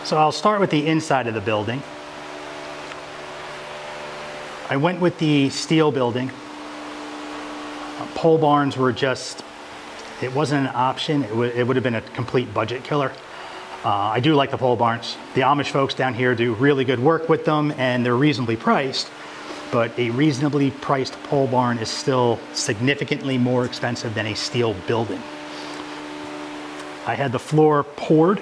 So I'll start with the inside of the building. I went with the steel building. Pole barns were just, it wasn't an option. It would have been a complete budget killer. I do like the pole barns. The Amish folks down here do really good work with them, and they're reasonably priced, but a reasonably priced pole barn is still significantly more expensive than a steel building. I had the floor poured.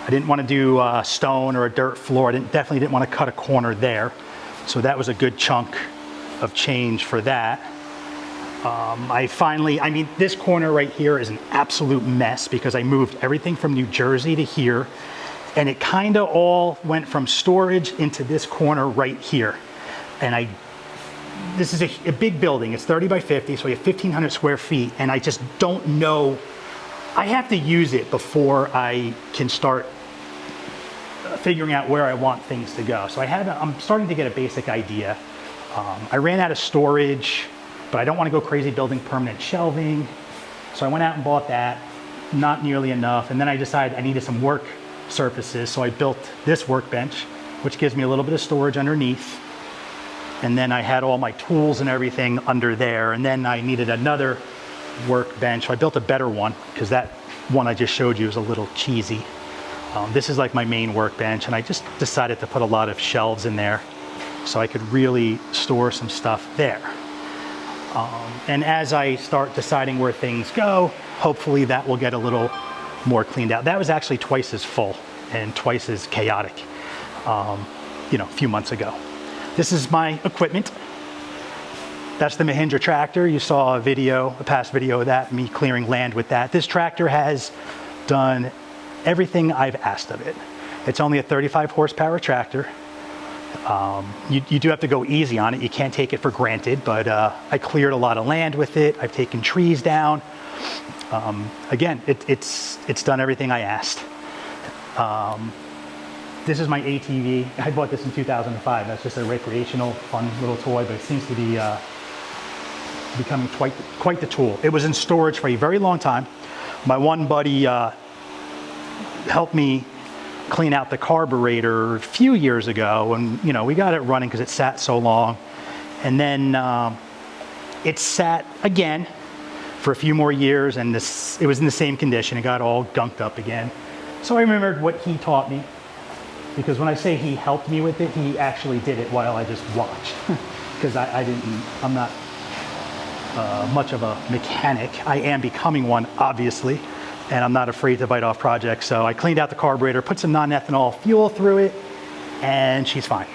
I didn't want to do stone or a dirt floor. I definitely didn't want to cut a corner there. So that was a good chunk of change for that. I mean, this corner right here is an absolute mess because I moved everything from New Jersey to here, and it kind of all went from storage into this corner right here. And this is a big building. It's 30 by 50, so we have 1,500 square feet, and I just don't know. I have to use it before I can start figuring out where I want things to go. So I'm starting to get a basic idea. I ran out of storage, but I don't want to go crazy building permanent shelving. So I went out and bought that, not nearly enough. And then I decided I needed some work surfaces. So I built this workbench, which gives me a little bit of storage underneath. And then I had all my tools and everything under there. And then I needed another workbench. So I built a better one because that one I just showed you is a little cheesy. This is like my main workbench, and I just decided to put a lot of shelves in there so I could really store some stuff there. And as I start deciding where things go, hopefully that will get a little more cleaned out. That was actually twice as full and twice as chaotic, a few months ago. This is my equipment. That's the Mahindra tractor. You saw a past video of that, me clearing land with that. This tractor has done everything I've asked of it. It's only a 35 horsepower tractor. You do have to go easy on it. You can't take it for granted, but I cleared a lot of land with it. I've taken trees down. Again, it's done everything I asked. This is my ATV. I bought this in 2005. That's just a recreational, fun little toy, but it seems to be becoming quite the tool. It was in storage for a very long time. My one buddy helped me clean out the carburetor a few years ago, and we got it running because it sat so long. And then it sat again for a few more years, and it was in the same condition. It got all gunked up again. So I remembered what he taught me, because when I say he helped me with it, he actually did it while I just watched. Because I'm not much of a mechanic. I am becoming one, obviously, and I'm not afraid to bite off projects. So I cleaned out the carburetor, put some non-ethanol fuel through it, and she's fine.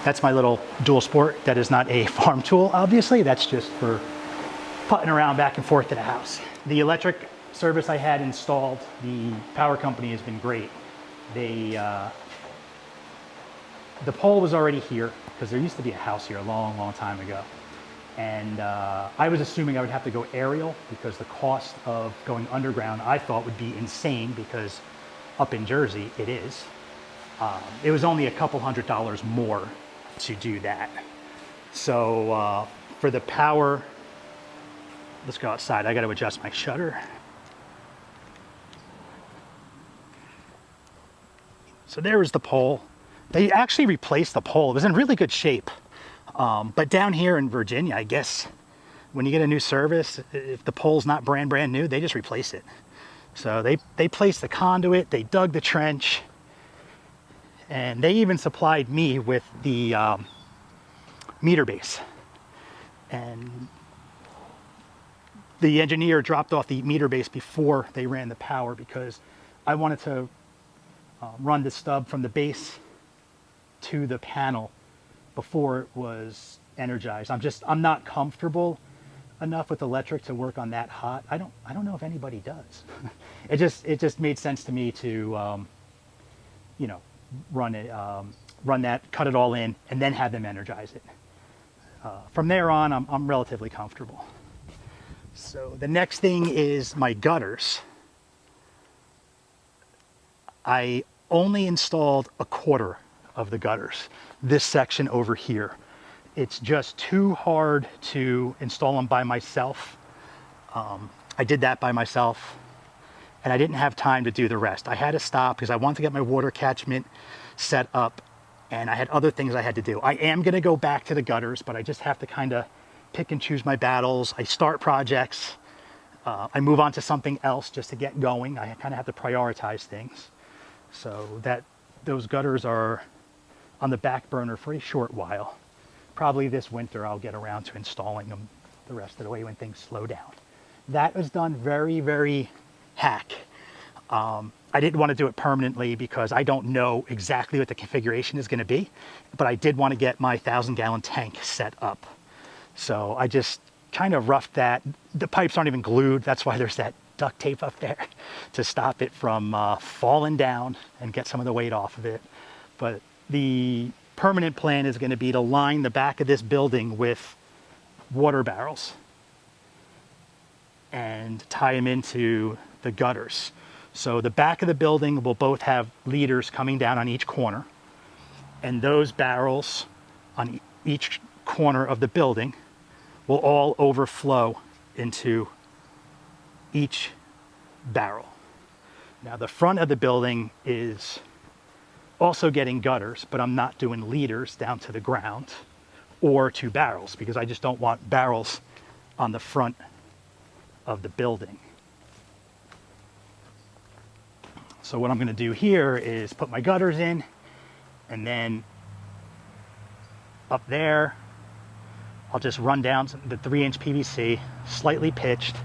That's my little dual sport. That is not a farm tool, obviously. That's just for putting around back and forth to the house. The electric service I had installed, the power company has been great. The pole was already here because there used to be a house here a long, long time ago. And I was assuming I would have to go aerial because the cost of going underground I thought would be insane, because up in Jersey it is. It was only a couple $100 more to do that. So for the power, let's go outside. I got to adjust my shutter. So there is the pole. They actually replaced the pole. It was in really good shape. But down here in Virginia, I guess, when you get a new service, if the pole's not brand new, they just replace it. So they placed the conduit, they dug the trench, and they even supplied me with the meter base. And the engineer dropped off the meter base before they ran the power, because I wanted to run the stub from the base to the panel before it was energized. I'm not comfortable enough with electric to work on that hot. I don't know if anybody does. It just made sense to me to run that, cut it all in, and then have them energize it. From there on, I'm relatively comfortable. So the next thing is my gutters. I only installed a quarter of the gutters, this section over here. It's just too hard to install them by myself. I did that by myself, and I didn't have time to do the rest. I had to stop because I wanted to get my water catchment set up, and I had other things I had to do. I am going to go back to the gutters, but I just have to kind of pick and choose my battles. I start projects, I move on to something else just to get going. I kind of have to prioritize things. So those gutters are on the back burner for a short while. Probably this winter I'll get around to installing them the rest of the way when things slow down. That was done very, very hack. I didn't want to do it permanently because I don't know exactly what the configuration is going to be, but I did want to get my 1,000-gallon tank set up. So I just kind of roughed that. The pipes aren't even glued. That's why there's that duct tape up there to stop it from falling down and get some of the weight off of it. But the permanent plan is going to be to line the back of this building with water barrels and tie them into the gutters. So the back of the building will both have leaders coming down on each corner, and those barrels on each corner of the building will all overflow into each barrel. Now the front of the building is also getting gutters, but I'm not doing leaders down to the ground or to barrels because I just don't want barrels on the front of the building. So what I'm going to do here is put my gutters in, and then up there I'll just run down the 3-inch PVC slightly pitched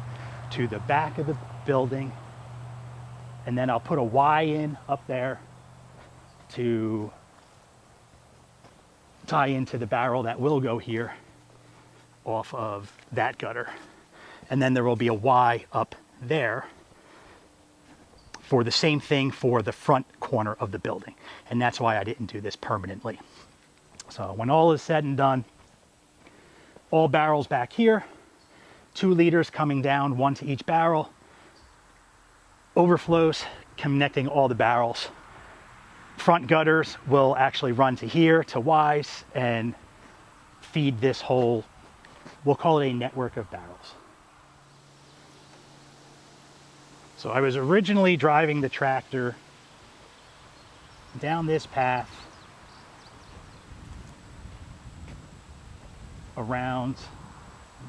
to the back of the building, and then I'll put a Y in up there to tie into the barrel that will go here off of that gutter. And then there will be a Y up there for the same thing for the front corner of the building. And that's why I didn't do this permanently. So when all is said and done, all barrels back here, 2 leaders coming down, 1 to each barrel, overflows connecting all the barrels. Front gutters will actually run to here, to Y's, and feed this whole, we'll call it a network of barrels. So I was originally driving the tractor down this path around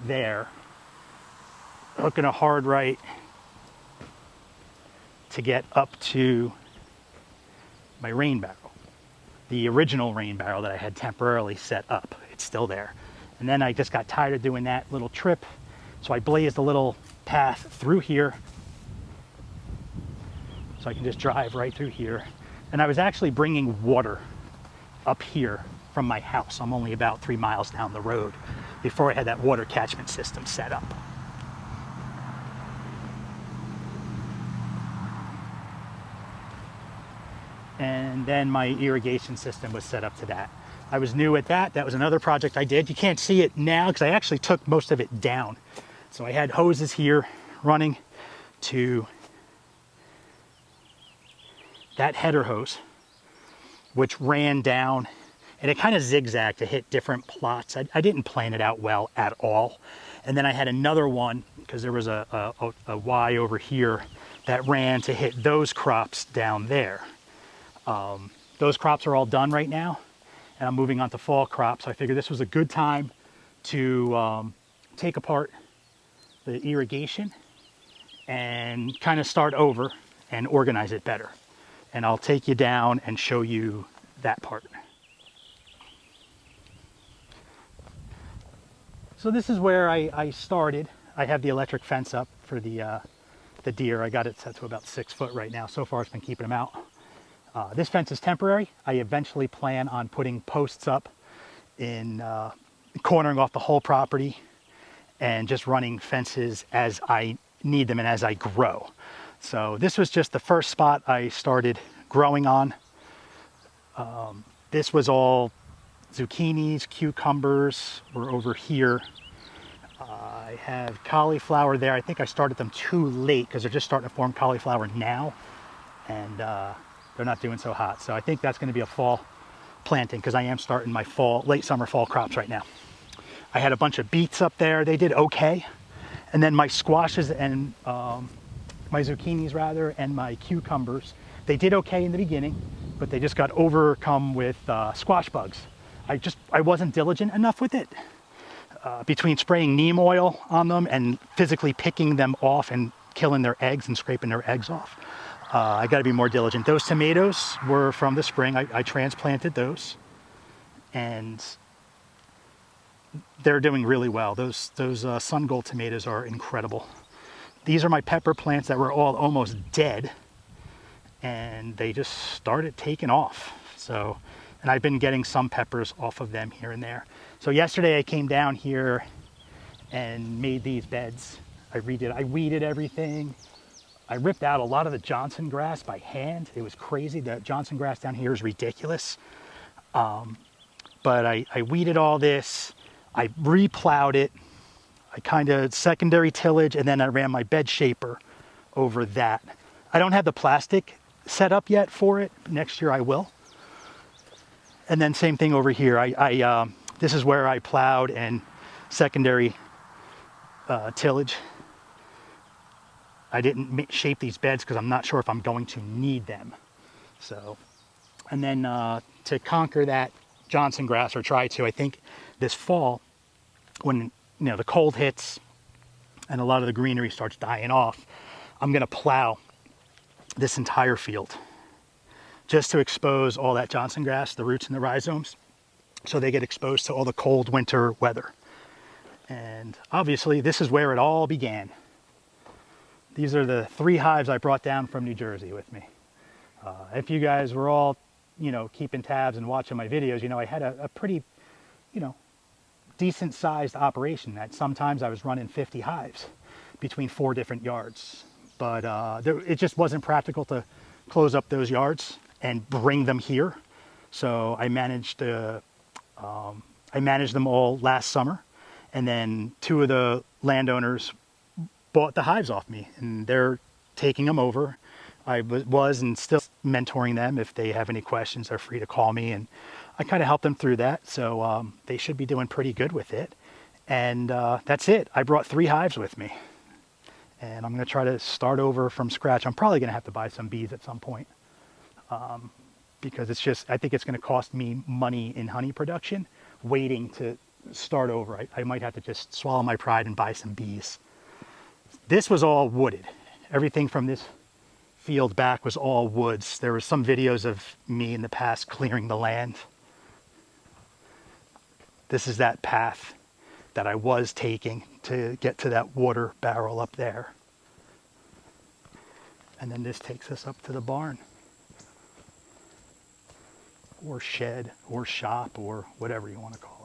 there, hooking a hard right to get up to my rain barrel, the original rain barrel that I had temporarily set up. It's still there. And then I just got tired of doing that little trip, so I blazed a little path through here so I can just drive right through here. And I was actually bringing water up here from my house. I'm only about 3 miles down the road before I had that water catchment system set up. And then my irrigation system was set up to that. I was new at that. That was another project I did. You can't see it now because I actually took most of it down. So I had hoses here running to that header hose, which ran down, and it kind of zigzagged to hit different plots. I didn't plan it out well at all. And then I had another one, because there was a Y over here that ran to hit those crops down there. Those crops are all done right now, and I'm moving on to fall crops. So I figured this was a good time to take apart the irrigation and kind of start over and organize it better. And I'll take you down and show you that part. So this is where I started. I have the electric fence up for the deer. I got it set to about 6 foot right now. So far it's been keeping them out. This fence is temporary. I eventually plan on putting posts up in cornering off the whole property and just running fences as I need them and as I grow. So this was just the first spot I started growing on. This was all zucchinis, cucumbers were over here. I have cauliflower there. I think I started them too late because they're just starting to form cauliflower now, and they're not doing so hot. So I think that's going to be a fall planting because I am starting my late summer fall crops right now. I had a bunch of beets up there. They did okay. And then my squashes and my zucchinis rather, and my cucumbers. They did okay in the beginning, but they just got overcome with squash bugs. I wasn't diligent enough with it. Between spraying neem oil on them and physically picking them off and killing their eggs and scraping their eggs off, I got to be more diligent. Those tomatoes were from the spring. I transplanted those, and they're doing really well. Those sun gold tomatoes are incredible. These are my pepper plants that were all almost dead, and they just started taking off. So, and I've been getting some peppers off of them here and there. So yesterday I came down here and made these beds. I weeded everything. I ripped out a lot of the Johnson grass by hand. It was crazy. The Johnson grass down here is ridiculous. But I weeded all this. I replowed it. I kind of secondary tillage, and then I ran my bed shaper over that. I don't have the plastic set up yet for it. Next year I will. And then same thing over here. This is where I plowed and secondary tillage. I didn't shape these beds because I'm not sure if I'm going to need them. So, and then to conquer that Johnson grass, or try to, I think this fall, when the cold hits and a lot of the greenery starts dying off, I'm going to plow this entire field just to expose all that Johnson grass, the roots and the rhizomes, so they get exposed to all the cold winter weather. And obviously this is where it all began. These are the 3 hives I brought down from New Jersey with me. If you guys were all, keeping tabs and watching my videos, I had a pretty, decent sized operation that sometimes I was running 50 hives between 4 different yards. But it just wasn't practical to close up those yards and bring them here. So I managed them all last summer, and then 2 of the landowners bought the hives off me, and they're taking them over. I was and still mentoring them. If they have any questions, they're free to call me, and I kind of help them through that. So they should be doing pretty good with it. And that's it. I brought 3 hives with me, and I'm going to try to start over from scratch. I'm probably going to have to buy some bees at some point, because I think it's going to cost me money in honey production waiting to start over. I might have to just swallow my pride and buy some bees. This was all wooded. Everything from this field back was all woods. There were some videos of me in the past clearing the land. This is that path that I was taking to get to that water barrel up there. And then this takes us up to the barn, or shed, or shop, or whatever you want to call it.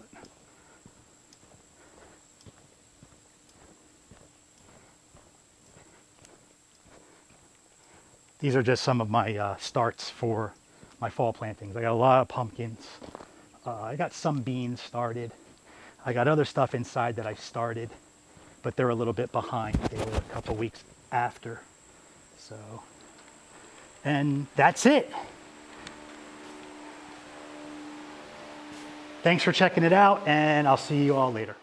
These are just some of my starts for my fall plantings. I got a lot of pumpkins. I got some beans started. I got other stuff inside that I started, but they're a little bit behind. They were a couple weeks after. So, and that's it. Thanks for checking it out, and I'll see you all later.